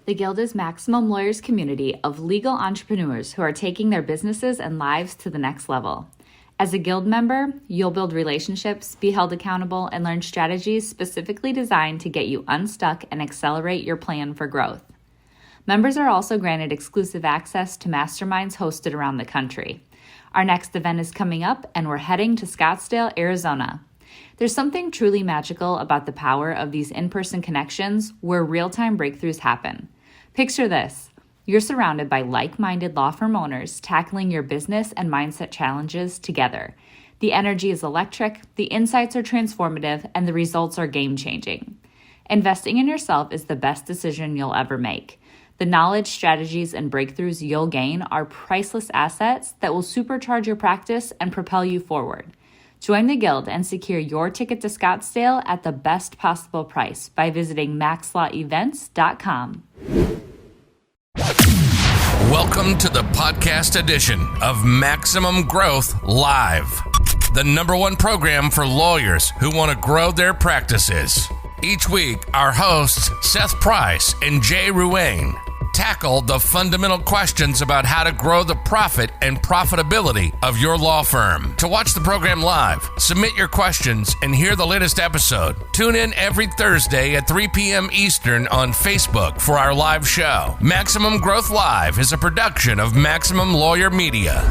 The Guild is Maximum Lawyers' community of legal entrepreneurs who are taking their businesses and lives to the next level. As a Guild member, you'll build relationships, be held accountable, and learn strategies specifically designed to get you unstuck and accelerate your plan for growth. Members are also granted exclusive access to masterminds hosted around the country. Our next event is coming up, and we're heading to Scottsdale, Arizona. There's something truly magical about the power of these in-person connections where real-time breakthroughs happen. Picture this. You're surrounded by like-minded law firm owners tackling your business and mindset challenges together. The energy is electric, the insights are transformative, and the results are game-changing. Investing in yourself is the best decision you'll ever make. The knowledge, strategies, and breakthroughs you'll gain are priceless assets that will supercharge your practice and propel you forward. Join the Guild and secure your ticket to Scottsdale at the best possible price by visiting maxlawevents.com. Welcome to the podcast edition of Maximum Growth Live, the #1 program for lawyers who want to grow their practices. Each week, our hosts, Seth Price and Jay Ruane, tackle the fundamental questions about how to grow the profit and profitability of your law firm. To watch the program live, submit your questions, and hear the latest episode, tune in every Thursday at 3 p.m. Eastern on Facebook for our live show. Maximum Growth Live is a production of Maximum Lawyer Media.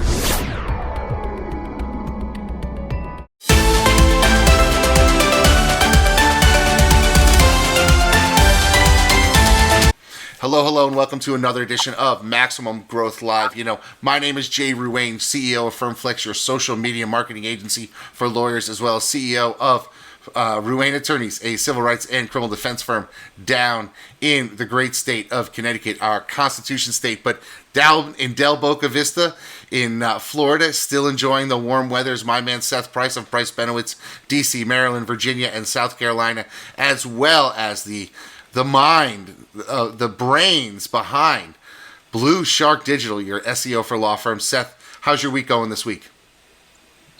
Hello, and welcome to another edition of Maximum Growth Live. My name is Jay Ruane, CEO of FirmFlex, your social media marketing agency for lawyers, as well as CEO of Ruane Attorneys, a civil rights and criminal defense firm down in the great state of Connecticut, our Constitution state, but down in Del Boca Vista in Florida, still enjoying the warm weather, is my man Seth Price of Price Benowitz, DC, Maryland, Virginia, and South Carolina, as well as the mind, the brains behind Blue Shark Digital, your SEO for law firm. Seth, how's your week going this week?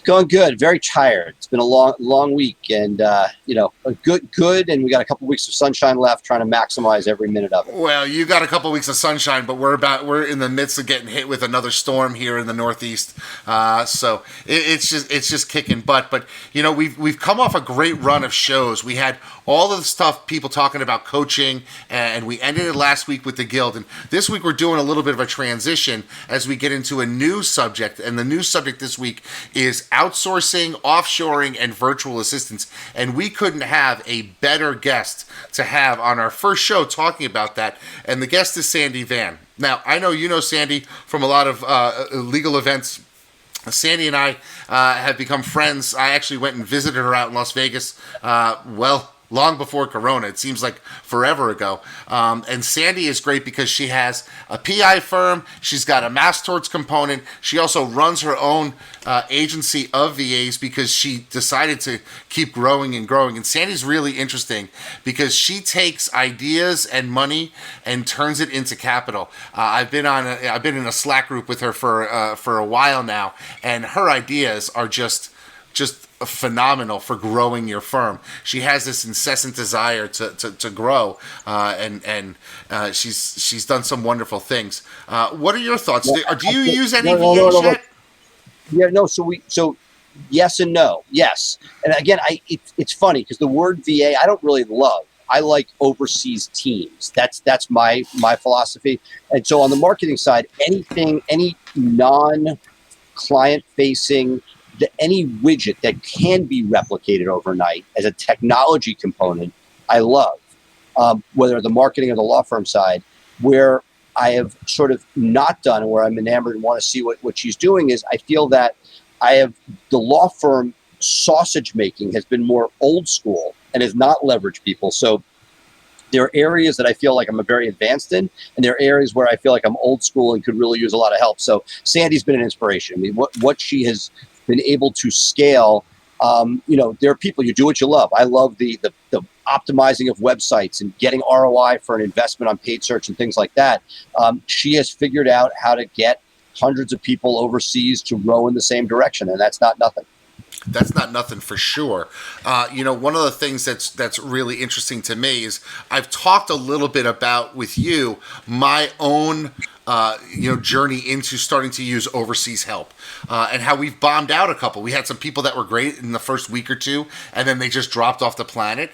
Going good. Very tired. It's been a long week, and good. And we got a couple weeks of sunshine left, trying to maximize every minute of it. Well, you got a couple weeks of sunshine, but we're in the midst of getting hit with another storm here in the Northeast. So it's just kicking butt. But we've come off a great run of shows. We had all of the stuff, people talking about coaching, and we ended it last week with the Guild. And this week we're doing a little bit of a transition as we get into a new subject. And the new subject this week is outsourcing, offshoring, and virtual assistants. And we couldn't have a better guest to have on our first show talking about that. And the guest is Sandy Van. Now, I know you know Sandy from a lot of legal events. Sandy and I have become friends. I actually went and visited her out in Las Vegas, long before Corona. It seems like forever ago. And Sandy is great because she has a PI firm. She's got a mass torts component. She also runs her own agency of VAs because she decided to keep growing and growing. And Sandy's really interesting because she takes ideas and money and turns it into capital. I've been in a Slack group with her for a while now, and her ideas are just phenomenal for growing your firm. She has this incessant desire to grow, and she's done some wonderful things. What are your thoughts? Do you use any VAs yet? Yeah, no. So yes and no. Yes, and again, it's funny because the word VA I don't really love. I like overseas teams. That's my philosophy. And so on the marketing side, any non-client facing, any widget that can be replicated overnight as a technology component, I love. Whether the marketing or the law firm side, where I have sort of not done and where I'm enamored and want to see what she's doing is I feel that the law firm sausage making has been more old school and has not leveraged people. So there are areas that I feel like I'm very advanced in, and there are areas where I feel like I'm old school and could really use a lot of help. So Sandy's been an inspiration. I mean, what she has been able to scale, there are people, you do what you love. I love the optimizing of websites and getting ROI for an investment on paid search and things like that. She has figured out how to get hundreds of people overseas to row in the same direction, and that's not nothing. That's not nothing for sure. One of the things that's really interesting to me is I've talked a little bit about with you my own journey into starting to use overseas help, and how we've bombed out a couple. We had some people that were great in the first week or two, and then they just dropped off the planet.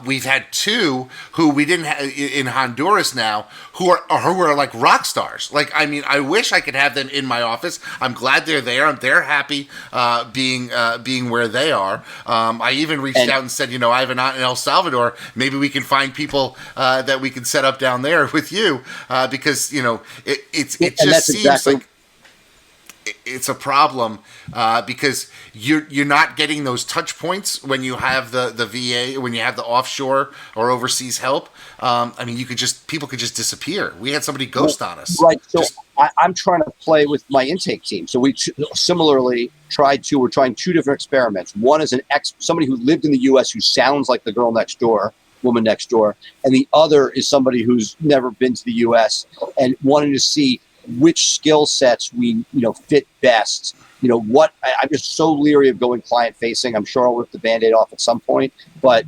We've had two who we didn't have in Honduras now, who are like rock stars. Like, I mean, I wish I could have them in my office. I'm glad they're there. They're happy being where they are. I even reached out and said, I have an aunt in El Salvador. Maybe we can find people that we can set up down there with you, because it just seems exactly like it's a problem, because you're not getting those touch points when you have the VA, when you have the offshore or overseas help. People could just disappear. We had somebody ghost on us. Right. So I'm trying to play with my intake team. So we similarly we're trying two different experiments. One is somebody who lived in the U.S. who sounds like the woman next door, and the other is somebody who's never been to the U.S. and wanting to see which skill sets we fit best. I'm just so leery of going client facing. I'm sure I'll rip the Band-Aid off at some point, but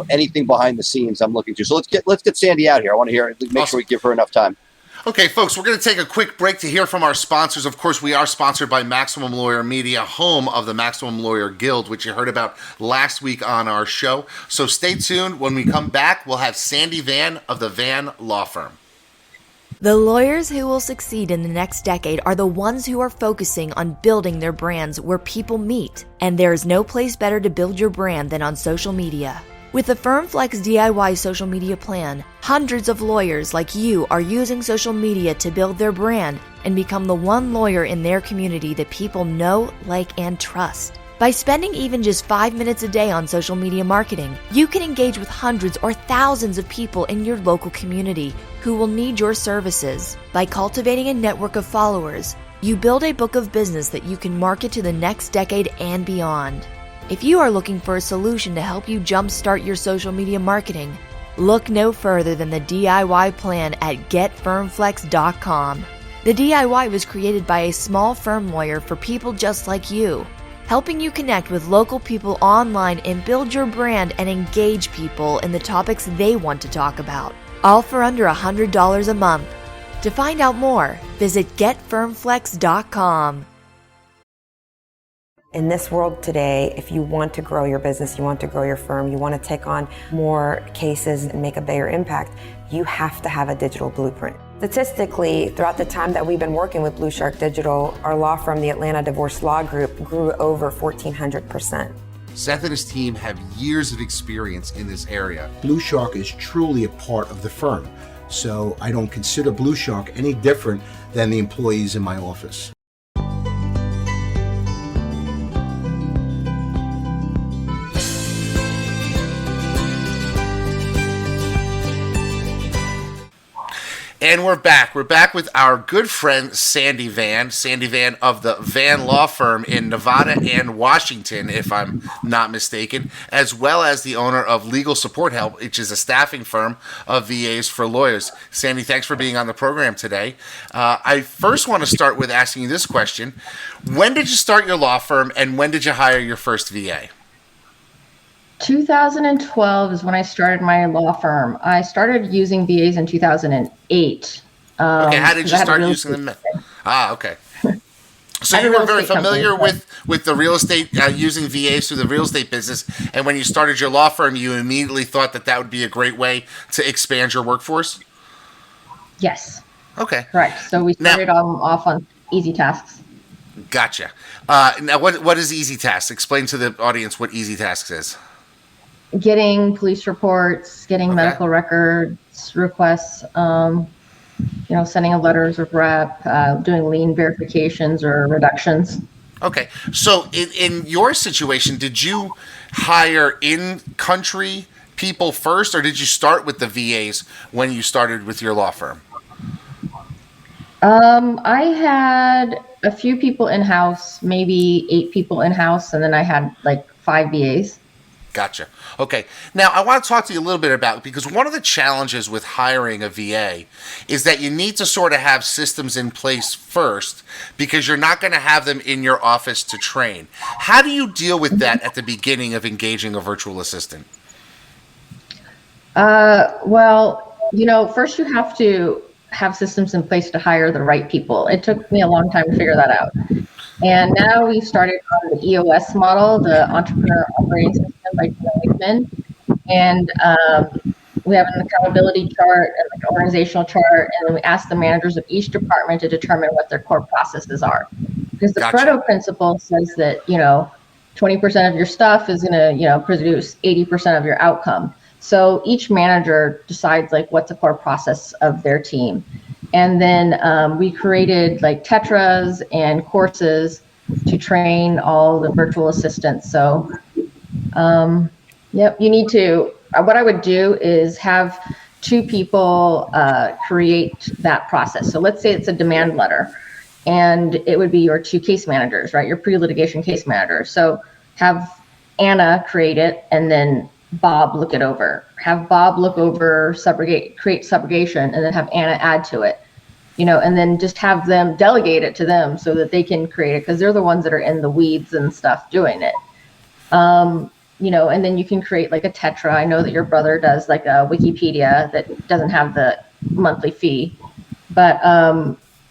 anything behind the scenes I'm looking to. So let's get Sandy out here. I want to hear it. Make sure we give her enough time. Okay, folks, we're going to take a quick break to hear from our sponsors. Of course, we are sponsored by Maximum Lawyer Media, home of the Maximum Lawyer Guild, which you heard about last week on our show. So stay tuned. When we come back, we'll have Sandy Van of the Van Law Firm. The lawyers who will succeed in the next decade are the ones who are focusing on building their brands where people meet. And there is no place better to build your brand than on social media. With the FirmFlex DIY social media plan, hundreds of lawyers like you are using social media to build their brand and become the one lawyer in their community that people know, like, and trust. By spending even just 5 minutes a day on social media marketing, you can engage with hundreds or thousands of people in your local community who will need your services. By cultivating a network of followers, you build a book of business that you can market to the next decade and beyond. If you are looking for a solution to help you jumpstart your social media marketing, look no further than the DIY plan at GetFirmFlex.com. The DIY was created by a small firm lawyer for people just like you, helping you connect with local people online and build your brand and engage people in the topics they want to talk about, all for under $100 a month. To find out more, visit GetFirmFlex.com. In this world today, if you want to grow your business, you want to grow your firm, you want to take on more cases and make a bigger impact, you have to have a digital blueprint. Statistically, throughout the time that we've been working with Blue Shark Digital, our law firm, the Atlanta Divorce Law Group, grew over 1,400%. Seth and his team have years of experience in this area. Blue Shark is truly a part of the firm, so I don't consider Blue Shark any different than the employees in my office. And we're back. We're back with our good friend Sandy Van of the Van Law Firm in Nevada and Washington, if I'm not mistaken, as well as the owner of Legal Support Help, which is a staffing firm of VAs for lawyers. Sandy, thanks for being on the program today. I first want to start with asking you this question. When did you start your law firm, and when did you hire your first VA? 2012 is when I started my law firm. I started using VAs in 2008. Okay, how did you start using them? Okay. So you were very familiar with the real estate, using VAs through the real estate business, and when you started your law firm, you immediately thought that would be a great way to expand your workforce? Yes. Okay. Correct. So we started off on Easy Tasks. Gotcha. Now, what is Easy Tasks? Explain to the audience what Easy Tasks is. Getting police reports, getting medical records requests, sending of letters of rep, doing lien verifications or reductions. Okay. So in your situation, did you hire in-country people first, or did you start with the VAs when you started with your law firm? I had a few people in-house, maybe 8 people in-house, and then I had like 5 VAs. Gotcha. Okay. Now, I want to talk to you a little bit about, because one of the challenges with hiring a VA is that you need to sort of have systems in place first, because you're not going to have them in your office to train. How do you deal with that at the beginning of engaging a virtual assistant? Well, first you have to have systems in place to hire the right people. It took me a long time to figure that out. And now we've started on the EOS model, the Entrepreneur Operating System by Gina Wickman. And we have an accountability chart and like an organizational chart, and then we ask the managers of each department to determine what their core processes are. Because the Pareto principle says that, 20% of your stuff is going to, produce 80% of your outcome. So each manager decides like what's the core process of their team. And then we created like tetras and courses to train all the virtual assistants. So, you need to, what I would do is have two people create that process. So let's say it's a demand letter, and it would be your two case managers, right? Your pre-litigation case managers. So have Anna create it, and then Bob look it over. Have Bob look over, create subrogation, and then have Anna add to it. And then just have them delegate it to them so that they can create it, because they're the ones that are in the weeds and stuff doing it. And then you can create like a tetra. I know that your brother does like a Wikipedia that doesn't have the monthly fee, but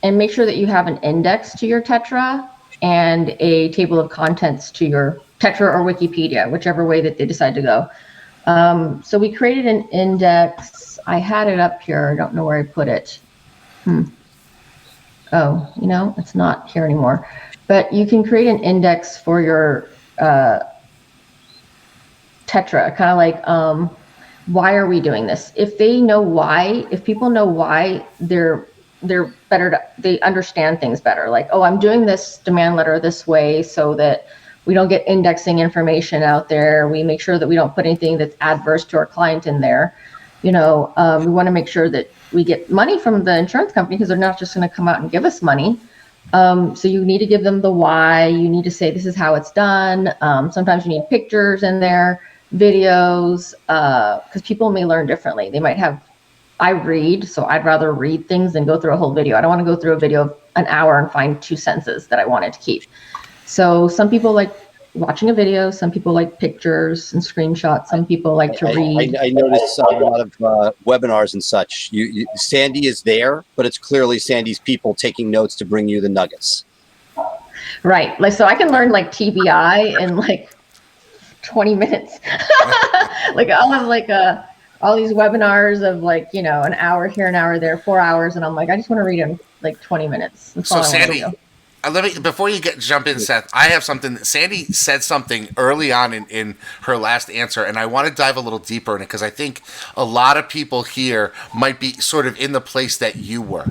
and make sure that you have an index to your tetra and a table of contents to your tetra or Wikipedia, whichever way that they decide to go. So we created an index. I had it up here. I don't know where I put it. Oh, it's not here anymore. But you can create an index for your tetra, kind of like, why are we doing this? If they know why, if people know why, they're better, they understand things better. Like, oh, I'm doing this demand letter this way so that we don't get indexing information out there. We make sure that we don't put anything that's adverse to our client in there. We want to make sure that we get money from the insurance company, because they're not just going to come out and give us money. So you need to give them the why. You need to say, this is how it's done. Sometimes you need pictures in there, videos, because people may learn differently. They might have, I read, so I'd rather read things than go through a whole video. I don't want to go through a video of an hour and find 2 sentences that I wanted to keep. So some people like watching a video, some people like pictures and screenshots, some people like to read. I notice a lot of webinars and such. Sandy is there, but it's clearly Sandy's people taking notes to bring you the nuggets. Right. Like, so I can learn like TBI in like 20 minutes. Like I'll have like all these webinars of like, an hour here, an hour there, 4 hours. And I'm like, I just want to read them like 20 minutes. That's so Sandy, before you jump in, Seth, I have something. Sandy said something early on in her last answer, and I want to dive a little deeper in it, because I think a lot of people here might be sort of in the place that you were.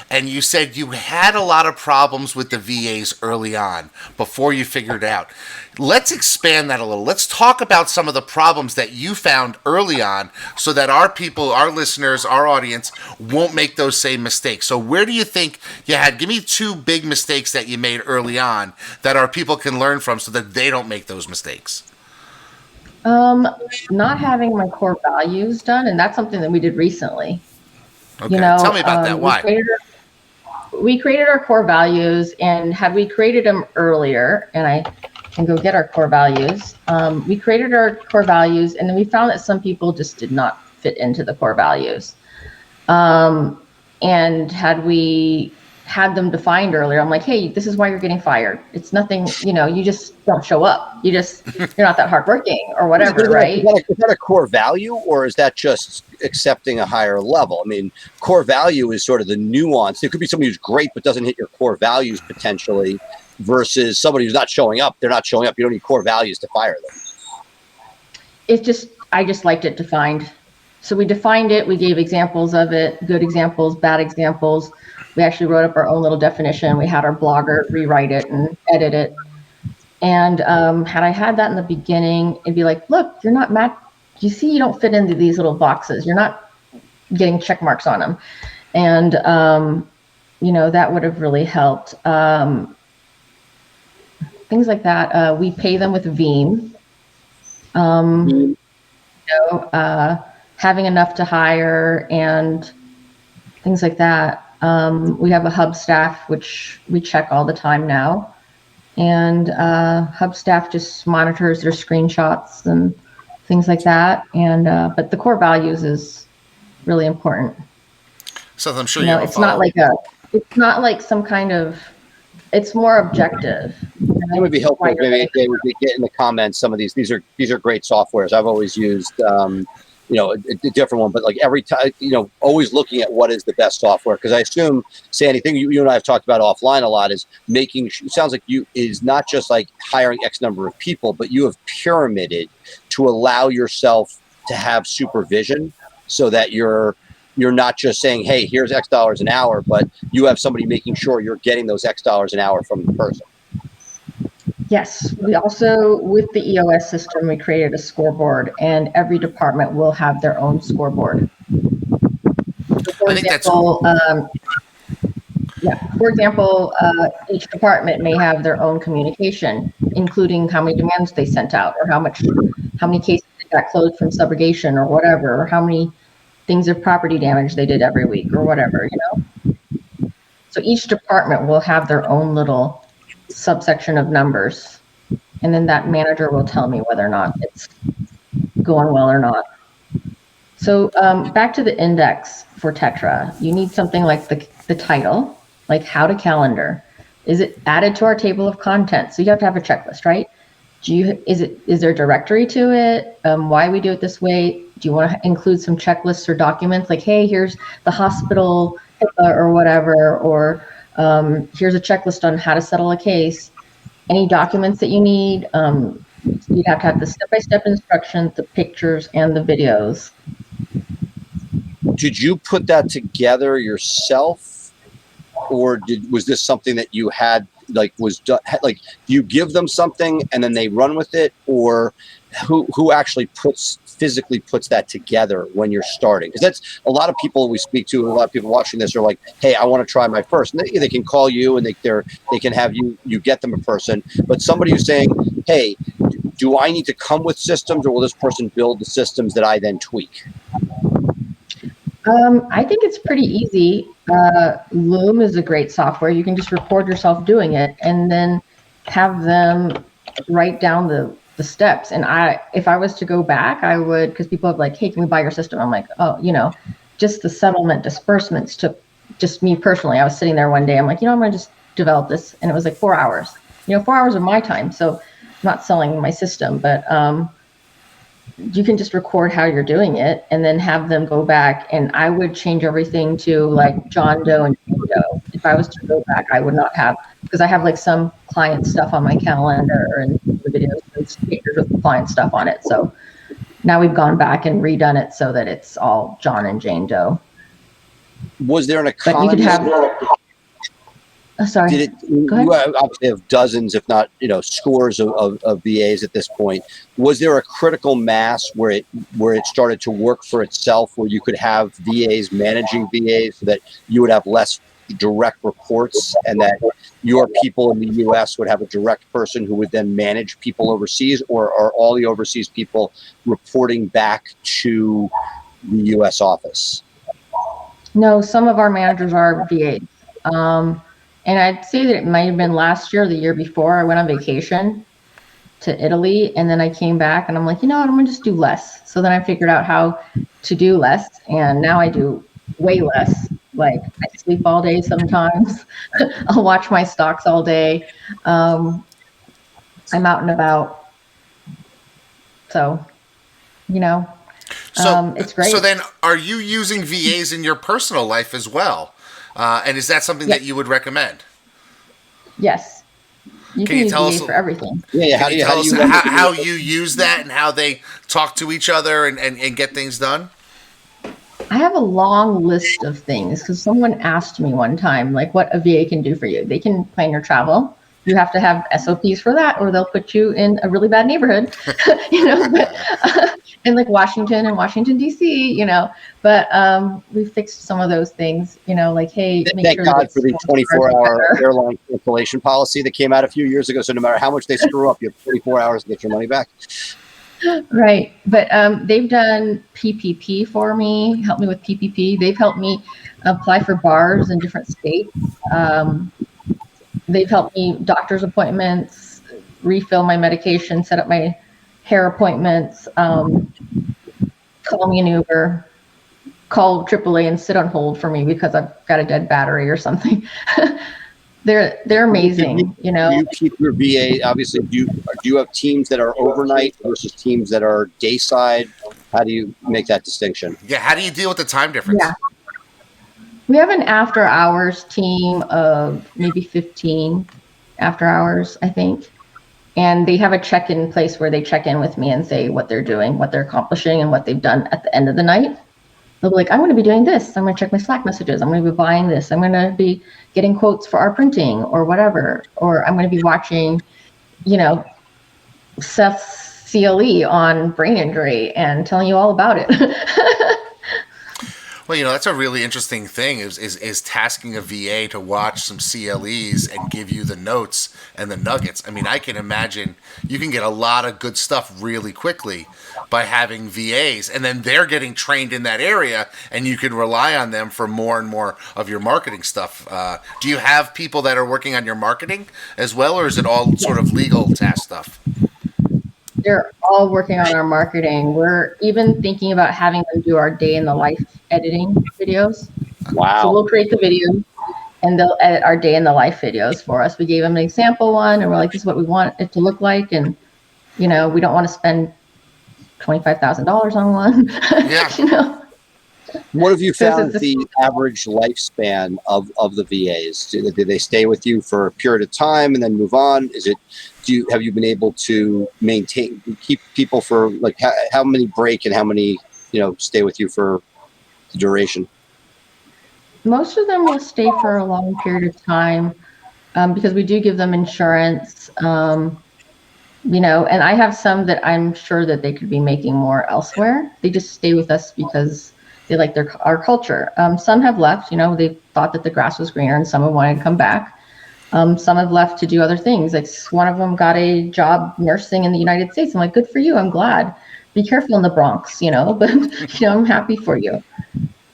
And you said you had a lot of problems with the VAs early on before you figured it out. Let's expand that a little. Let's talk about some of the problems that you found early on, so that our people, our listeners, our audience won't make those same mistakes. So where do you think you had? Give me 2 big mistakes that you made early on that our people can learn from, so that they don't make those mistakes. Not having my core values done, and that's something that we did recently. Okay, tell me about that. Why? We created our core values, and had we created them earlier, and I can go get our core values. We created our core values, and then we found that some people just did not fit into the core values. And had we had them defined earlier, I'm like, hey, this is why you're getting fired. It's nothing, you just don't show up. You're not that hardworking or whatever, right? Is that a core value, or is that just accepting a higher level? I mean, core value is sort of the nuance. There could be somebody who's great but doesn't hit your core values potentially, versus somebody who's not showing up. They're not showing up. You don't need core values to fire them. I just liked it defined. So we defined it. We gave examples of it, good examples, bad examples. We actually wrote up our own little definition. We had our blogger rewrite it and edit it. And had I had that in the beginning, it'd be like, look, you're not you see, you don't fit into these little boxes. You're not getting check marks on them. And, that would have really helped. Things like that. We pay them with Veeam. You know, having enough to hire and things like that. We have a hub staff, which we check all the time now. And hub staff just monitors their screenshots and things like that. And but the core values is really important. So I'm sure You know, it's not like some kind of, it's more objective. It would be helpful if maybe they would get in the comments some of these. These are great softwares. I've always used a different one, but like every time, always looking at what is the best software. Because I assume, Sandy, thing you and I have talked about offline a lot is making. It sounds like you is not just like hiring X number of people, but you have pyramided to allow yourself to have supervision, so that you're not just saying, hey, here's X dollars an hour, but you have somebody making sure you're getting those X dollars an hour from the person. Yes, we also, with the EOS system, we created a scoreboard, and every department will have their own scoreboard. So for example, each department may have their own communication, including how many demands they sent out, or how many cases they got closed from subrogation or whatever, or how many things of property damage they did every week or whatever, So each department will have their own little subsection of numbers, and then that manager will tell me whether or not it's going well or not. So back to the index for Tetra, you need something like the title, like how to calendar. Is it added to our table of contents? So you have to have a checklist, right? Is there a directory to it? Why we do it this way? Do you want to include some checklists or documents like, hey, here's the hospital or whatever, or here's a checklist on how to settle a case. Any documents that you need, you'd have to have the step-by-step instructions, the pictures, and the videos. Did you put that together yourself, or was this something that you had, do you give them something and then they run with it, or who actually physically puts that together when you're starting? Because that's a lot of people we speak to, a lot of people watching this are like, hey, I want to try my first. And they can call you and they can have you get them a person. But somebody who's saying, hey, do I need to come with systems, or will this person build the systems that I then tweak? I think it's pretty easy. Loom is a great software. You can just record yourself doing it and then have them write down the steps. And if I was to go back, I would, because people have like, hey, can we buy your system? I'm like, oh, just the settlement disbursements took, just me personally, I was sitting there one day, I'm like, I'm going to just develop this. And it was like 4 hours, 4 hours of my time. So I'm not selling my system, but you can just record how you're doing it and then have them go back. And I would change everything to like John Doe and Jane Doe. If I was to go back, I would not have, because I have like some client stuff on my calendar and the videos and pictures with the client stuff on it. So now we've gone back and redone it so that it's all John and Jane Doe. Was there an economy? But you could have. Sorry. Did it? You obviously have dozens, if not scores of VAs at this point. Was there a critical mass where it started to work for itself, where you could have VAs managing VAs, so that you would have less direct reports, and that your people in the U.S. would have a direct person who would then manage people overseas, or are all the overseas people reporting back to the U.S. office? No, some of our managers are VAs. And I'd say that it might have been last year or the year before. I went on vacation to Italy, and then I came back and I'm like, I'm going to just do less. So then I figured out how to do less, and now I do way less. Like I sleep all day sometimes. I'll watch my stocks all day. I'm out and about. So, it's great. So then are you using VAs in your personal life as well? And is that something that you would recommend? Yes. You can use VAs for everything. Yeah. Can you tell us how you use that and how they talk to each other and get things done? I have a long list of things, because someone asked me one time, like, what a VA can do for you. They can plan your travel. You have to have SOPs for that, or they'll put you in a really bad neighborhood, in like Washington and Washington, D.C., but we fixed some of those things, like, hey, thank God for the 24-hour airline cancellation policy that came out a few years ago. So no matter how much they screw up, you have 24 hours to get your money back. Right. But they've done PPP for me, helped me with PPP. They've helped me apply for bars in different states. They've helped me doctor's appointments, refill my medication, set up my hair appointments, call me an Uber, call AAA and sit on hold for me because I've got a dead battery or something. They're amazing, you know. Do you keep your VA, obviously, do you have teams that are overnight versus teams that are day side? How do you make that distinction? Yeah, how do you deal with the time difference? Yeah. We have an after hours team of maybe 15 after hours, I think. And they have a check-in place where they check in with me and say what they're doing, what they're accomplishing, and what they've done at the end of the night. They'll be like, I'm going to be doing this. I'm going to check my Slack messages. I'm going to be buying this. I'm going to be getting quotes for our printing or whatever. Or I'm going to be watching, you know, Seth's CLE on brain injury and telling you all about it. Well, you know, that's a really interesting thing is tasking a VA to watch some CLEs and give you the notes and the nuggets. I mean, I can imagine you can get a lot of good stuff really quickly by having VAs, and then they're getting trained in that area, and you can rely on them for more and more of your marketing stuff. Do you have people that are working on your marketing as well, or is it all sort of legal task stuff? They're all working on our marketing. We're even thinking about having them do our day in the life editing videos. Wow. So we'll create the video and they'll edit our day in the life videos for us. We gave them an example one and we're like, this is what we want it to look like. And, you know, we don't want to spend $25,000 on one. Yeah. You know? What have you found the average lifespan of the VAs? Do they stay with you for a period of time and then move on? Have you been able to keep people for like how many break and how many, you know, stay with you for the duration? Most of them will stay for a long period of time because we do give them insurance, you know, and I have some that I'm sure that they could be making more elsewhere. They just stay with us because they like our culture. Some have left, you know, they thought that the grass was greener and some have wanted to come back. Some have left to do other things. Like one of them got a job nursing in the United States. I'm like, good for you. I'm glad. Be careful in the Bronx, you know, but, you know, I'm happy for you.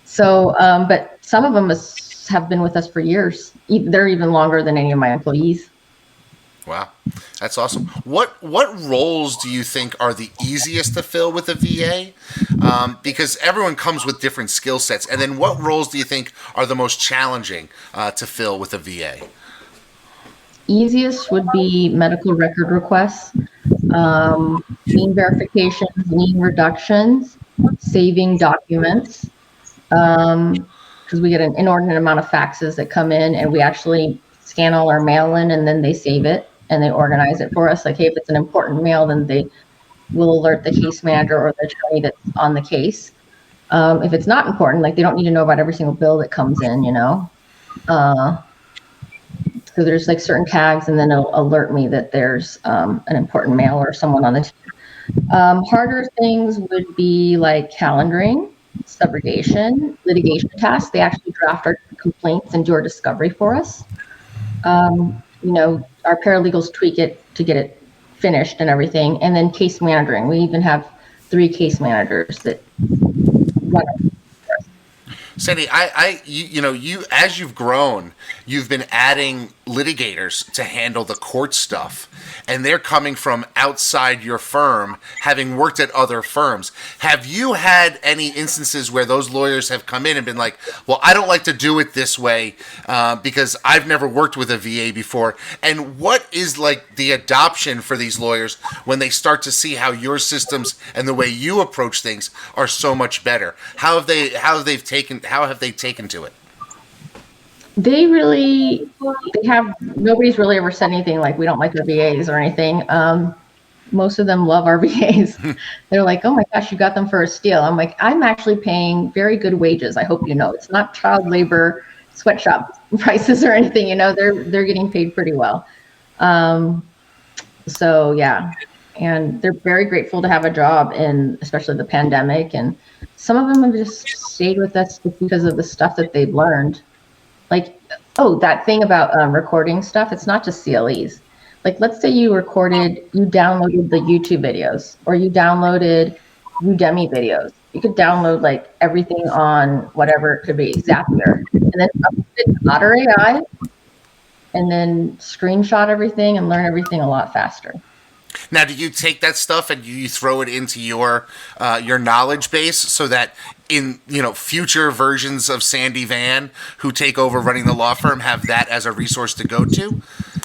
So, but some of them have been with us for years. They're even longer than any of my employees. Wow, that's awesome. What roles do you think are the easiest to fill with a VA? Because everyone comes with different skill sets. And then what roles do you think are the most challenging to fill with a VA? Easiest would be medical record requests, lien verifications, lien reductions, saving documents, because we get an inordinate amount of faxes that come in and we actually scan all our mail in and then they save it and they organize it for us. Like, hey, if it's an important mail, then they will alert the case manager or the attorney that's on the case. If it's not important, like they don't need to know about every single bill that comes in, you know. So there's like certain tags and then it'll alert me that there's an important mail or someone on the team. Harder things would be like calendaring, subrogation, litigation tasks. They actually draft our complaints and do our discovery for us. You know, our paralegals tweak it to get it finished and everything. And then case managing. We even have 3 case managers that run it. Sandy, you as you've grown, you've been adding litigators to handle the court stuff, and they're coming from outside your firm, having worked at other firms. Have you had any instances where those lawyers have come in and been like, well, I don't like to do it this way because I've never worked with a VA before? And what is like the adoption for these lawyers when they start to see how your systems and the way you approach things are so much better? How have they taken to it? Nobody's really ever said anything like we don't like our VAs or anything. Most of them love our VAs. They're like, oh my gosh, you got them for a steal. I'm like, I'm actually paying very good wages. I hope you know, it's not child labor sweatshop prices or anything, you know, they're getting paid pretty well. So yeah, and they're very grateful to have a job in, especially the pandemic. And some of them have just stayed with us because of the stuff that they've learned. Like, oh, that thing about recording stuff, it's not just CLEs. Like, let's say you downloaded the YouTube videos, or you downloaded Udemy videos. You could download like everything on whatever it could be, Zapier, and then upload it to Otter AI, and then screenshot everything and learn everything a lot faster. Now, do you take that stuff and you throw it into your knowledge base so that in future versions of Sandy Van who take over running the law firm have that as a resource to go to?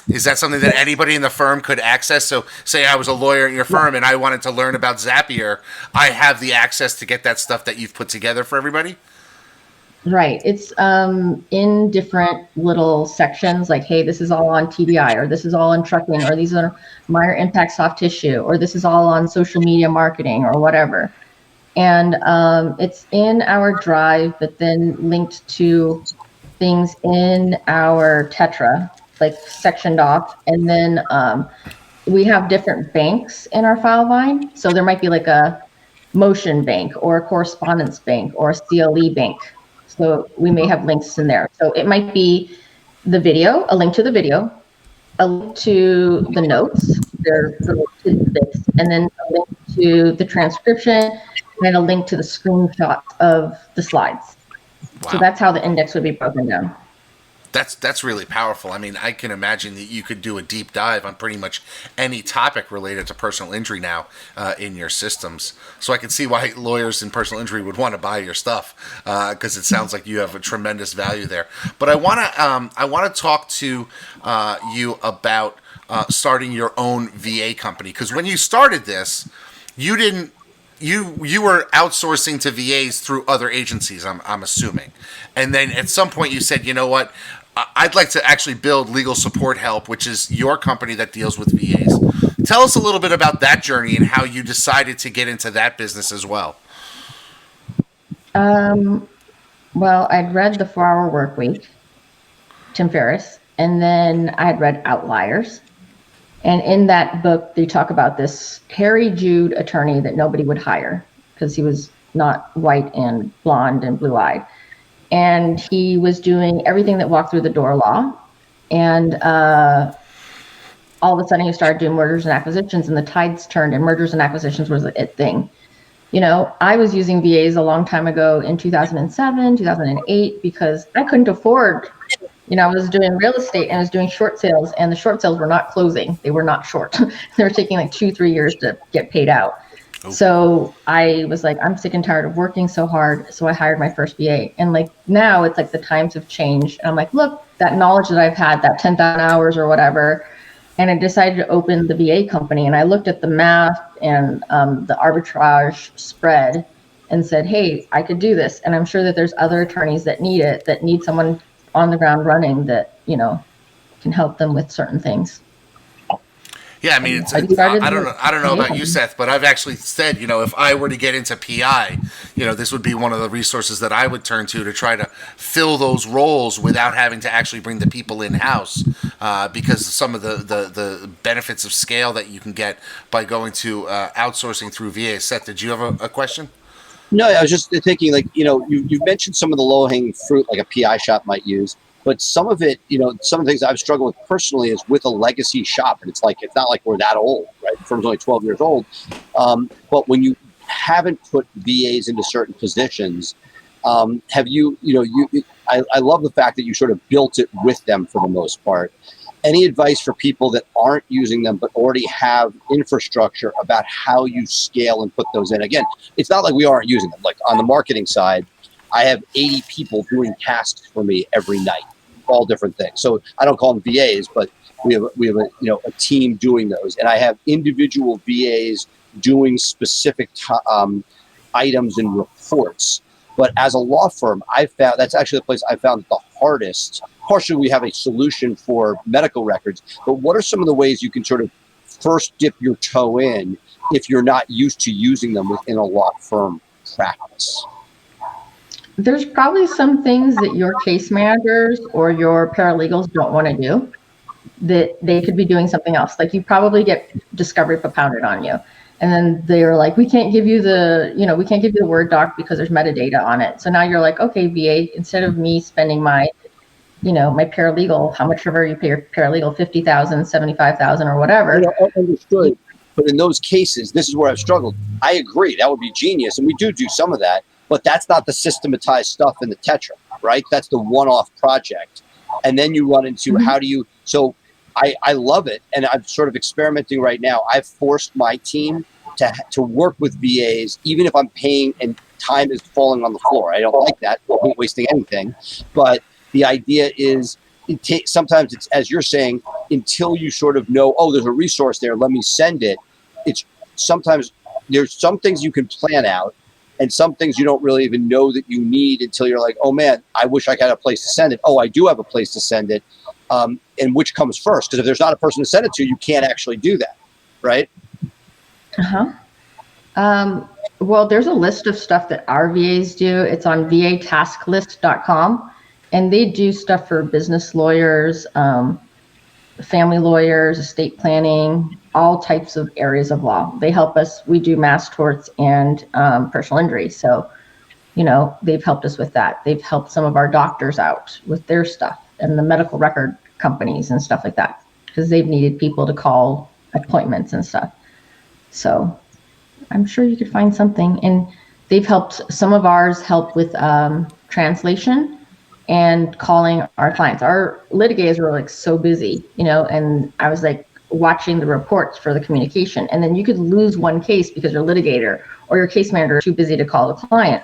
Is that something that anybody in the firm could access? So say I was a lawyer at your firm and I wanted to learn about Zapier, I have the access to get that stuff that you've put together for everybody? Right. It's in different little sections, like, hey, this is all on TDI, or this is all on trucking, or these are minor impact soft tissue, or this is all on social media marketing, or whatever. And it's in our Drive, but then linked to things in our Tetra, like sectioned off. And then we have different banks in our FileVine. So there might be like a motion bank, or a correspondence bank, or a CLE bank. So we may have links in there. So it might be the video, a link to the video, a link to the notes, they're little tidbits, and then a link to the transcription, and a link to the screenshot of the slides. Wow. So that's how the index would be broken down. That's really powerful. I mean, I can imagine that you could do a deep dive on pretty much any topic related to personal injury now in your systems. So I can see why lawyers in personal injury would want to buy your stuff because it sounds like you have a tremendous value there. But I want to talk to you about starting your own VA company, because when you started this, you were outsourcing to VAs through other agencies, I'm assuming. And then at some point you said, you know what, I'd like to actually build Legal Support Help, which is your company that deals with VAs. Tell us a little bit about that journey and how you decided to get into that business as well. Well, I'd read The 4-Hour Workweek, Tim Ferriss, and then I had read Outliers. And in that book, they talk about this Harry Jude attorney that nobody would hire because he was not white and blonde and blue-eyed. And he was doing everything that walked through the door law. And all of a sudden, he started doing mergers and acquisitions, and the tides turned, and mergers and acquisitions was the it thing. You know, I was using VAs a long time ago in 2007, 2008, because I couldn't afford. I was doing real estate and I was doing short sales, and the short sales were not closing. They were not short. They were taking like 2-3 years to get paid out. Oh. So I was like, I'm sick and tired of working so hard. So I hired my first VA. And like now it's like the times have changed. And I'm like, look, that knowledge that I've had, that 10,000 hours or whatever. And I decided to open the VA company. And I looked at the math and the arbitrage spread and said, hey, I could do this. And I'm sure that there's other attorneys that need it, that need someone on the ground running that, can help them with certain things. Yeah, I mean, I don't know about you, Seth, but I've actually said, if I were to get into PI, this would be one of the resources that I would turn to try to fill those roles without having to actually bring the people in-house because some of the benefits of scale that you can get by going to outsourcing through VA. Seth, did you have a question? No, I was just thinking, you mentioned some of the low-hanging fruit like a PI shop might use. But some of it, some of the things I've struggled with personally is with a legacy shop. And it's not like we're that old, right? The firm's only 12 years old. But when you haven't put VAs into certain positions, have you, I love the fact that you sort of built it with them for the most part. Any advice for people that aren't using them but already have infrastructure about how you scale and put those in? Again, it's not like we aren't using them. Like on the marketing side, I have 80 people doing tasks for me every night. All different things. So I don't call them VAs, but we have a team doing those, and I have individual VAs doing specific items and reports. But as a law firm, I found that's actually the place I found the hardest. Partially, we have a solution for medical records, but what are some of the ways you can sort of first dip your toe in if you're not used to using them within a law firm practice? There's probably some things that your case managers or your paralegals don't want to do, that they could be doing something else. Like you probably get discovery propounded on you. And then they're like, we can't give you the Word doc because there's metadata on it. So now you're like, okay, VA, instead of me spending my my paralegal, how much ever you pay your paralegal, 50,000, 75,000 or whatever. Understood. But in those cases, this is where I've struggled. I agree. That would be genius. And we do some of that, but that's not the systematized stuff in the Tetra, right? That's the one-off project. And then you run into how do you, so I love it. And I'm sort of experimenting right now. I've forced my team to work with VAs, even if I'm paying and time is falling on the floor. I don't like that. I'm not wasting anything. But the idea is sometimes it's, as you're saying, until you sort of know, oh, there's a resource there, let me send it. It's sometimes there's some things you can plan out and some things you don't really even know that you need until you're like, oh man, I wish I had a place to send it. Oh, I do have a place to send it. And which comes first? Because if there's not a person to send it to, you can't actually do that. Right? Well, there's a list of stuff that our VAs do. It's on vatasklist.com, and they do stuff for business lawyers, family lawyers, estate planning, all types of areas of law. They help us. We do mass torts and personal injury. So, they've helped us with that. They've helped some of our doctors out with their stuff and the medical record companies and stuff like that, because they've needed people to call appointments and stuff. So I'm sure you could find something. And they've helped, some of ours help with translation and calling our clients. Our litigators were like so busy, and I was like watching the reports for the communication. And then you could lose one case because your litigator or your case manager is too busy to call the client.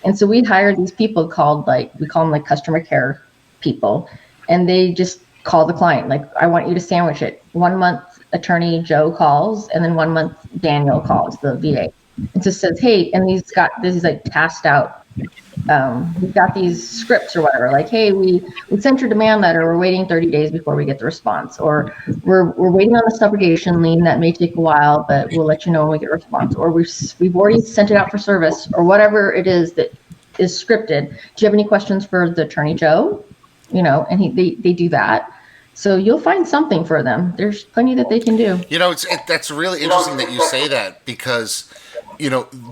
And so we hired these people called we call them like customer care people. And they just call the client. Like, I want you to sandwich it. 1 month attorney Joe calls, and then 1 month Daniel calls the VA. It just says, hey, and this is like tasked out. We've got these scripts or whatever, like, hey, we sent your demand letter. We're waiting 30 days before we get the response, or we're waiting on the subrogation lien. That may take a while, but we'll let you know when we get a response, or we've already sent it out for service, or whatever it is that is scripted. Do you have any questions for the attorney Joe? And they do that. So you'll find something for them. There's plenty that they can do. That's really interesting that you say that, because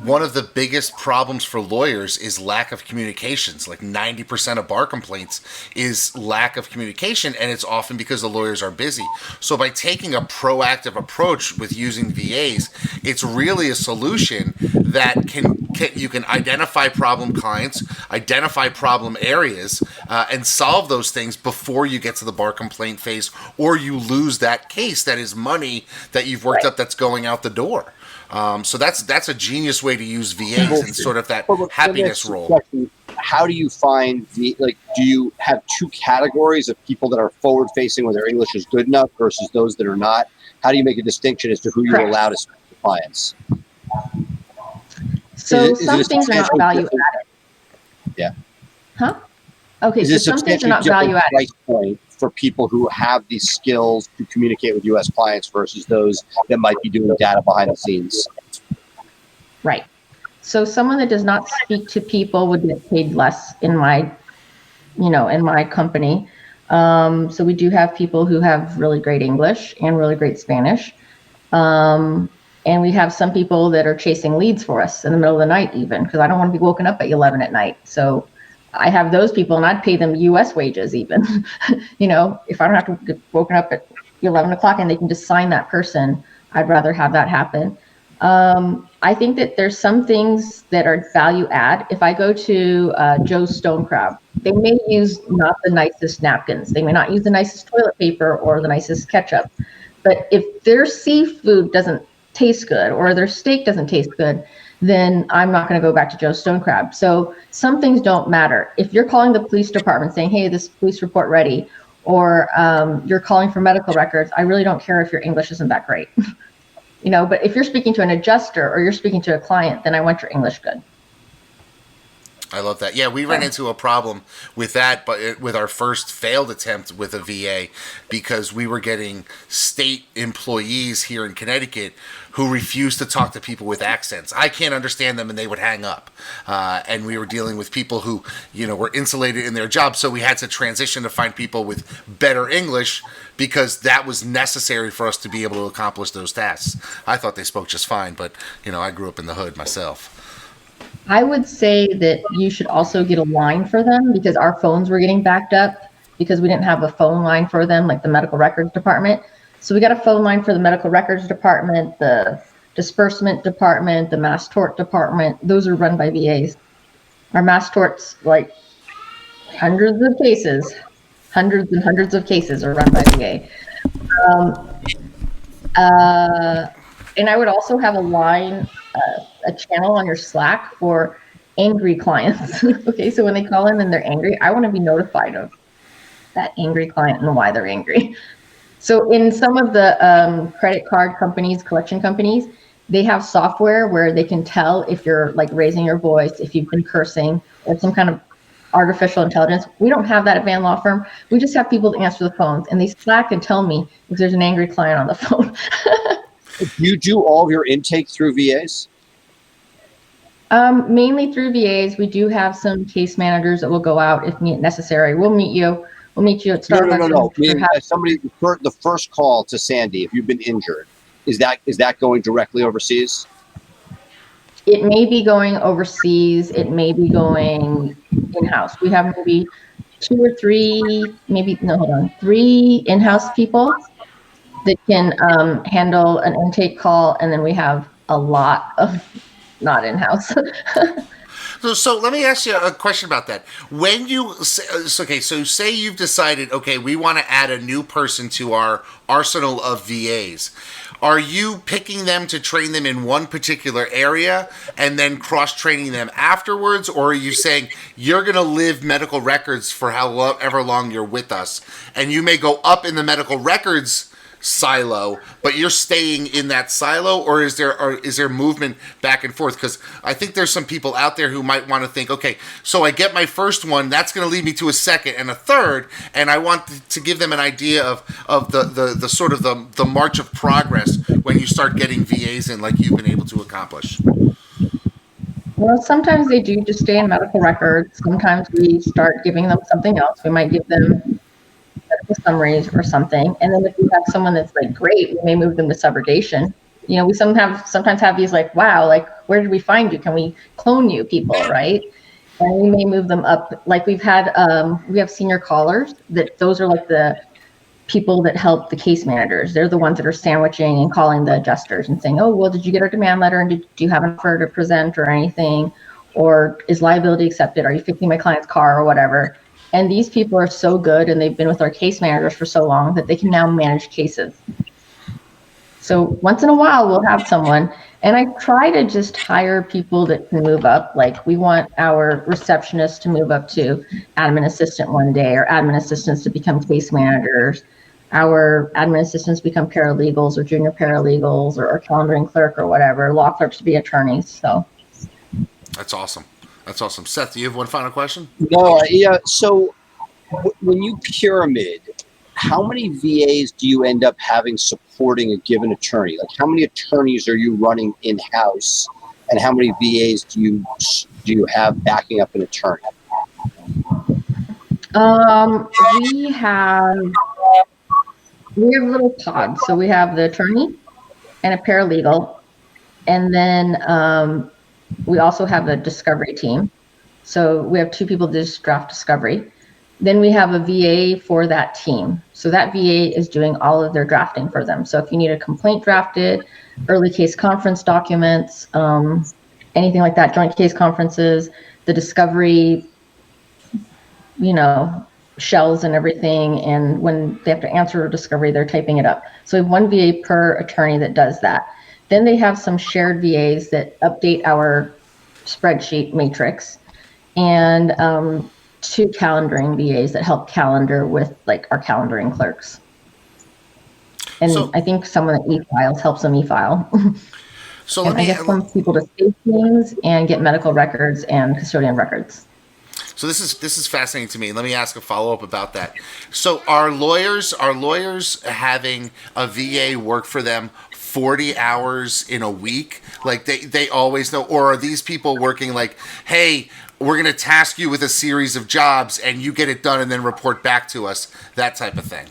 one of the biggest problems for lawyers is lack of communications. Like 90% of bar complaints is lack of communication, and it's often because the lawyers are busy. So by taking a proactive approach with using VAs, it's really a solution that you can identify problem clients, identify problem areas, and solve those things before you get to the bar complaint phase, or you lose that case that is money that you've worked up that's going out the door. So that's a genius way to use VAs and sort of that happiness role. How do you find do you have two categories of people that are forward facing where their English is good enough versus those that are not? How do you make a distinction as to who you're allowed to speak to clients? So some things are not value added. Yeah. Huh? Okay, so some things are not value added. Price point for people who have these skills to communicate with U.S. clients versus those that might be doing data behind the scenes. Right. So someone that does not speak to people would get paid less in my company. So we do have people who have really great English and really great Spanish. And we have some people that are chasing leads for us in the middle of the night, even, because I don't want to be woken up at 11 at night. So I have those people, and I'd pay them U.S. wages even, if I don't have to get woken up at 11 o'clock and they can just sign that person, I'd rather have that happen. I think that there's some things that are value add. If I go to Joe's Stone Crab, they may use not the nicest napkins. They may not use the nicest toilet paper or the nicest ketchup. But if their seafood doesn't taste good or their steak doesn't taste good, then I'm not going to go back to Joe's Stone Crab. So some things don't matter. If you're calling the police department saying, hey, this police report ready, or you're calling for medical records, I really don't care if your English isn't that great. But if you're speaking to an adjuster or you're speaking to a client, then I want your English good. I love that. Yeah, we ran into a problem with that, but with our first failed attempt with a VA, because we were getting state employees here in Connecticut who refused to talk to people with accents. I can't understand them, and they would hang up. And we were dealing with people who, were insulated in their job, so we had to transition to find people with better English, because that was necessary for us to be able to accomplish those tasks. I thought they spoke just fine, but, I grew up in the hood myself. I would say that you should also get a line for them, because our phones were getting backed up because we didn't have a phone line for them, like the medical records department. So we got a phone line for the medical records department, the disbursement department, the mass tort department. Those are run by VAs. Our mass torts, like hundreds and hundreds of cases are run by VA. And I would also have a line, a channel on your Slack for angry clients. Okay, so when they call in and they're angry, I want to be notified of that angry client and why they're angry. So in some of the credit card companies, collection companies, they have software where they can tell if you're like raising your voice, if you've been cursing, or some kind of artificial intelligence. We don't have that at Van Law Firm. We just have people that answer the phones, and they Slack and tell me if there's an angry client on the phone. Do you do all of your intake through VAs? Mainly through VAs. We do have some case managers that will go out if necessary. We'll meet you at Starbucks. No. I mean, somebody, the first call to Sandy, if you've been injured, is that going directly overseas? It may be going overseas. It may be going in-house. We have maybe 2 or 3, three in-house people that can handle an intake call, and then we have a lot of not in-house. So let me ask you a question about that. When you say you've decided, okay, we want to add a new person to our arsenal of VAs. Are you picking them to train them in one particular area and then cross-training them afterwards? Or are you saying you're going to live medical records for however long you're with us, and you may go up in the medical records silo, but you're staying in that silo? Or is there movement back and forth? Because I think there's some people out there who might want to think, okay, so I get my first one, that's going to lead me to a second and a third, and I want to give them an idea of the sort of the march of progress when you start getting VAs in, like you've been able to accomplish. Well, sometimes they do just stay in medical records. Sometimes we start giving them something else. We might give them medical summaries or something. And then if we have someone that's like great, we may move them to subrogation. You know, we sometimes have these like, wow, like, where did we find you? Can we clone you people, right? And we may move them up. Like we have senior callers those are like the people that help the case managers. They're the ones that are sandwiching and calling the adjusters and saying, oh, well, did you get our demand letter? And do you have an offer to present or anything? Or is liability accepted? Are you fixing my client's car or whatever? And these people are so good, and they've been with our case managers for so long that they can now manage cases. So once in a while, we'll have someone, and I try to just hire people that can move up. Like we want our receptionists to move up to admin assistant one day, or admin assistants to become case managers. Our admin assistants become paralegals or junior paralegals or calendaring clerk or whatever, law clerks to be attorneys. So That's awesome. Seth, do you have one final question? No, yeah. So when you pyramid, how many VAs do you end up having supporting a given attorney? Like how many attorneys are you running in-house, and how many VAs do you have backing up an attorney? We have little pods. So we have the attorney and a paralegal, and then we also have a discovery team. So we have 2 people that just draft discovery. Then we have a VA for that team. So that VA is doing all of their drafting for them. So if you need a complaint drafted, early case conference documents, anything like that, joint case conferences, the discovery, shells and everything. And when they have to answer a discovery, they're typing it up. So we have 1 VA per attorney that does that. Then they have some shared VAs that update our spreadsheet matrix, and 2 calendaring VAs that help calendar with like our calendaring clerks. And so, I think someone that e-files helps them e-file. So I get some people to save things and get medical records and custodian records. So this is fascinating to me. Let me ask a follow-up about that. So are lawyers having a VA work for them 40 hours in a week? Like they always know? Or are these people working like, hey, we're going to task you with a series of jobs and you get it done and then report back to us, that type of thing?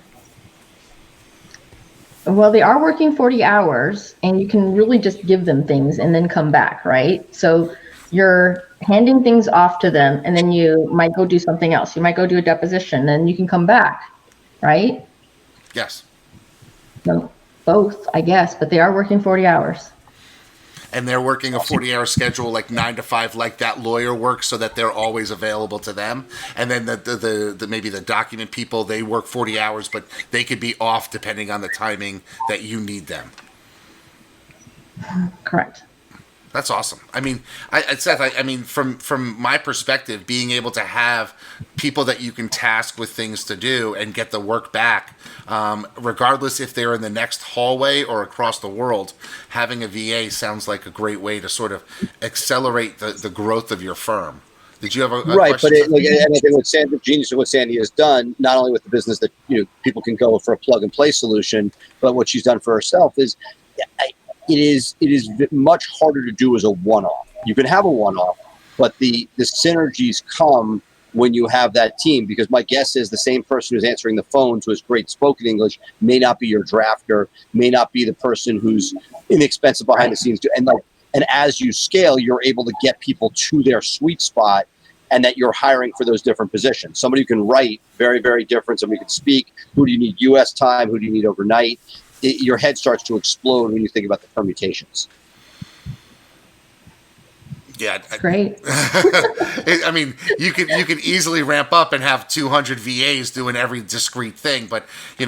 Well, they are working 40 hours, and you can really just give them things and then come back, right? So your handing things off to them, and then you might go do something else. You might go do a deposition, then you can come back, right? Yes. No, both, I guess, but they are working 40 hours. And they're working a 40-hour schedule, like 9 to 5, like that lawyer works, so that they're always available to them. And then the maybe the document people, they work 40 hours, but they could be off depending on the timing that you need them. Correct. That's awesome. I mean, Seth, I mean, from my perspective, being able to have people that you can task with things to do and get the work back, regardless if they're in the next hallway or across the world, having a VA sounds like a great way to sort of accelerate the growth of your firm. Did you have a right? question? But and I think the genius of what Sandy has done, not only with the business that people can go for a plug and play solution, but what she's done for herself is. It is much harder to do as a one-off. You can have a one-off, but the synergies come when you have that team, because my guess is the same person who's answering the phones who has great spoken English may not be your drafter, may not be the person who's inexpensive behind the scenes. And as you scale, you're able to get people to their sweet spot, and that you're hiring for those different positions. Somebody who can write, very, very different. Somebody who can speak. Who do you need U.S. time? Who do you need overnight? Your head starts to explode when you think about the permutations. Yeah, Great. I mean, you could easily ramp up and have 200 VAs doing every discrete thing, but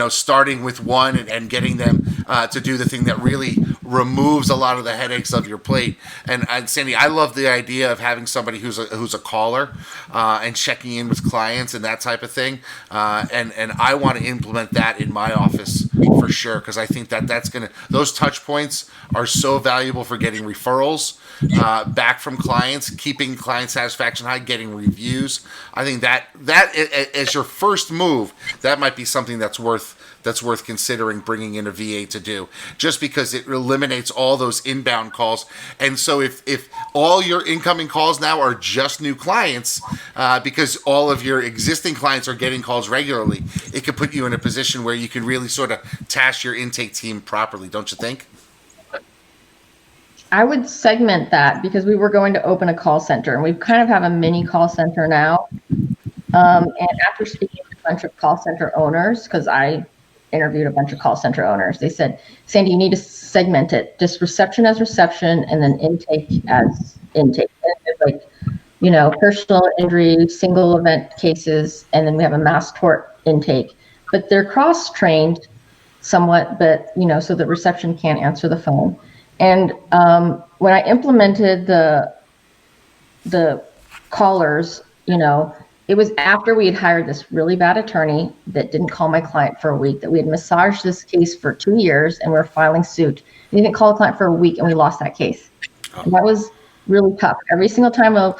starting with one and getting them to do the thing that really removes a lot of the headaches of your plate. And Sandy, I love the idea of having somebody who's a caller and checking in with clients and that type of thing. And I want to implement that in my office for sure, because I think those touch points are so valuable for getting referrals back from clients, keeping client satisfaction high, getting reviews. I think that as your first move, that might be something that's worth considering bringing in a VA to do, just because it eliminates all those inbound calls. And so if all your incoming calls now are just new clients, because all of your existing clients are getting calls regularly, it could put you in a position where you can really sort of task your intake team properly, don't you think? I would segment that, because we were going to open a call center, and we kind of have a mini call center now. And after speaking to a bunch of call center owners, because I interviewed a bunch of call center owners, they said, Sandy, you need to segment it, just reception as reception, and then intake as intake. And like, personal injury, single event cases, and then we have a mass tort intake. But they're cross-trained somewhat, but, so the reception can't answer the phone. And when I implemented the callers, it was after we had hired this really bad attorney that didn't call my client for a week, that we had massaged this case for 2 years and we were filing suit. We didn't call the client for a week and we lost that case. And that was really tough. Every single time a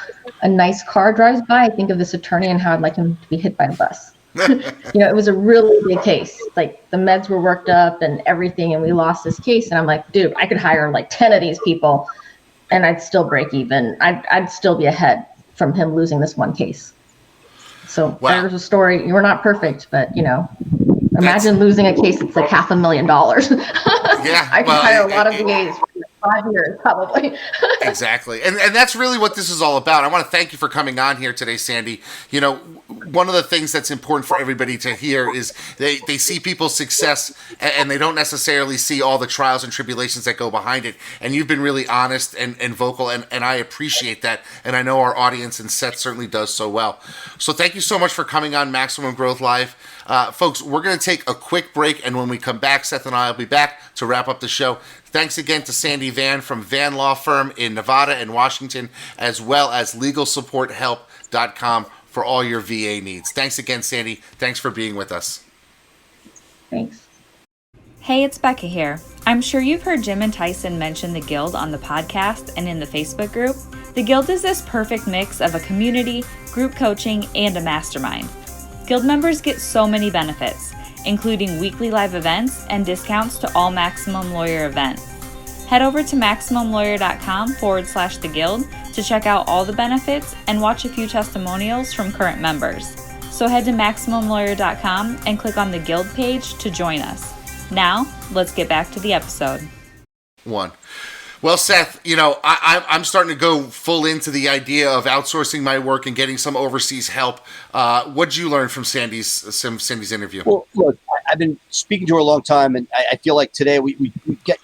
nice car drives by, I think of this attorney and how I'd like him to be hit by a bus. It was a really big case. Like, the meds were worked up and everything, and we lost this case. And I'm like, dude, I could hire like 10 of these people and I'd still break even. I'd still be ahead from him losing this one case. So There's a story. You were not perfect, but imagine losing a case that's like $500,000. Yeah, I could hire a lot of VAs for 5 years, probably. Exactly. And that's really what this is all about. I want to thank you for coming on here today, Sandy. One of the things that's important for everybody to hear is they see people's success and they don't necessarily see all the trials and tribulations that go behind it. And you've been really honest and vocal, and I appreciate that. And I know our audience and Seth certainly does so well. So thank you so much for coming on Maximum Growth Live. Folks, we're going to take a quick break, and when we come back, Seth and I will be back to wrap up the show. Thanks again to Sandy Van from Van Law Firm in Nevada and Washington, as well as LegalSupportHelp.com for all your VA needs. Thanks again, Sandy. Thanks for being with us. Thanks. Hey, it's Becca here. I'm sure you've heard Jim and Tyson mention the Guild on the podcast and in the Facebook group. The Guild is this perfect mix of a community, group coaching, and a mastermind. Guild members get so many benefits, including weekly live events and discounts to all Maximum Lawyer events. Head over to MaximumLawyer.com/the Guild to check out all the benefits and watch a few testimonials from current members. So head to MaximumLawyer.com and click on the Guild page to join us. Now, let's get back to the episode. One. Well, Seth, I'm starting to go full into the idea of outsourcing my work and getting some overseas help. What did you learn from Sandy's interview? Well, look, I've been speaking to her a long time, and I feel like today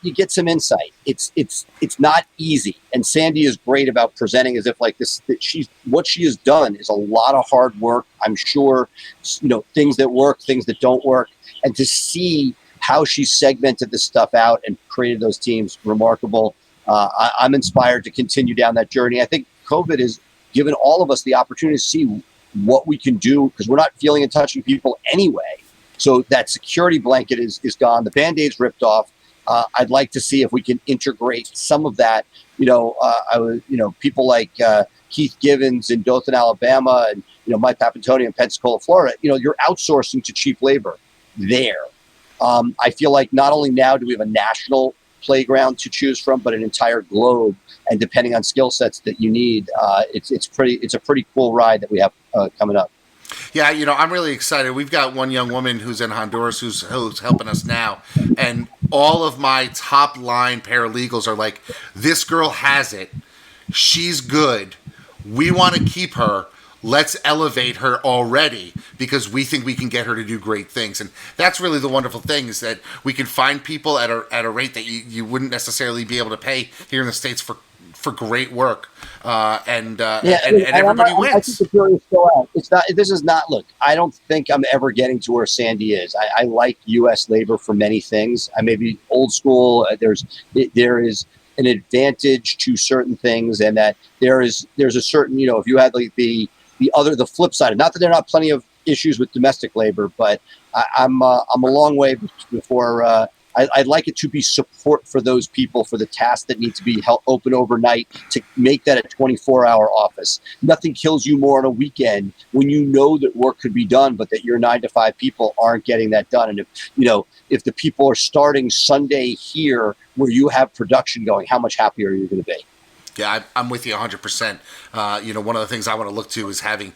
you get some insight. It's not easy, and Sandy is great about presenting as if like this. That what she has done is a lot of hard work. I'm sure, things that work, things that don't work, and to see how she segmented this stuff out and created those teams, remarkable. I'm inspired to continue down that journey. I think COVID has given all of us the opportunity to see what we can do because we're not feeling and touching people anyway. So that security blanket is gone. The Band-Aid's ripped off. I'd like to see if we can integrate some of that. People like Keith Givens in Dothan, Alabama, and Mike Papantoni in Pensacola, Florida. You're outsourcing to cheap labor there. I feel like not only now do we have a national playground to choose from, but an entire globe. And depending on skill sets that you need, it's a pretty cool ride that we have coming up. Yeah, I'm really excited. We've got one young woman who's in Honduras who's helping us now. And all of my top line paralegals are like, this girl has it. She's good. We want to keep her. Let's elevate her already because we think we can get her to do great things. And that's really the wonderful thing is that we can find people at a rate that you wouldn't necessarily be able to pay here in the States for great work. And everybody wins. I think the jury is still out. Look, I don't think I'm ever getting to where Sandy is. I like U.S. labor for many things. I may be old school. There is an advantage to certain things and that there's a certain, if you had like the flip side, not that there are not plenty of issues with domestic labor, but I'm a long way before I'd like it to be support for those people for the tasks that need to be open overnight to make that a 24-hour office. Nothing kills you more on a weekend when you know that work could be done, but that your 9-to-5 people aren't getting that done. And if the people are starting Sunday here where you have production going, how much happier are you going to be? Yeah, I'm with you 100%. One of the things I want to look to is having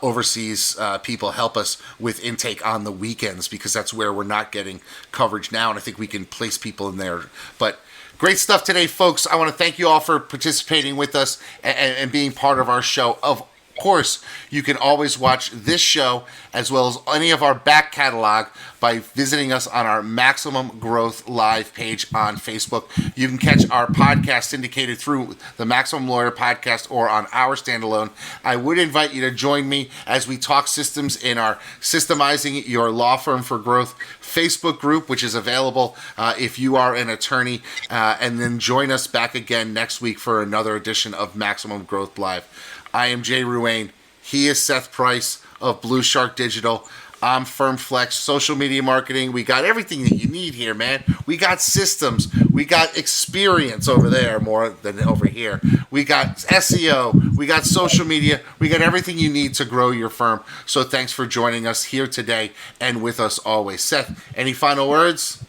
overseas people help us with intake on the weekends because that's where we're not getting coverage now, and I think we can place people in there. But great stuff today, folks. I want to thank you all for participating with us and being part of our show. Of course, you can always watch this show as well as any of our back catalog by visiting us on our Maximum Growth Live page on Facebook. You can catch our podcast syndicated through the Maximum Lawyer podcast or on our standalone. I would invite you to join me as we talk systems in our Systemizing Your Law Firm for Growth Facebook group, which is available if you are an attorney. And then join us back again next week for another edition of Maximum Growth Live. I am Jay Ruane. He is Seth Price of Blue Shark Digital. I'm FirmFlex, social media marketing. We got everything that you need here, man. We got systems. We got experience over there more than over here. We got SEO. We got social media. We got everything you need to grow your firm. So thanks for joining us here today and with us always. Seth, any final words?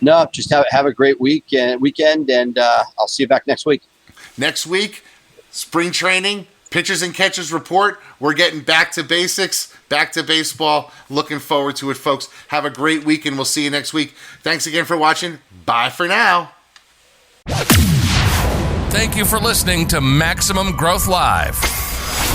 No, just have a great weekend, and I'll see you back next week. Next week, spring training, pitchers and catchers report. We're getting back to basics, back to baseball. Looking forward to it, folks. Have a great week, and we'll see you next week. Thanks again for watching. Bye for now. Thank you for listening to Maximum Growth Live.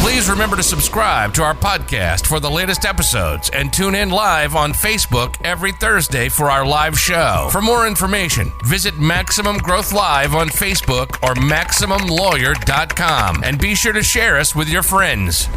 Please remember to subscribe to our podcast for the latest episodes and tune in live on Facebook every Thursday for our live show. For more information, visit Maximum Growth Live on Facebook or MaximumLawyer.com and be sure to share us with your friends.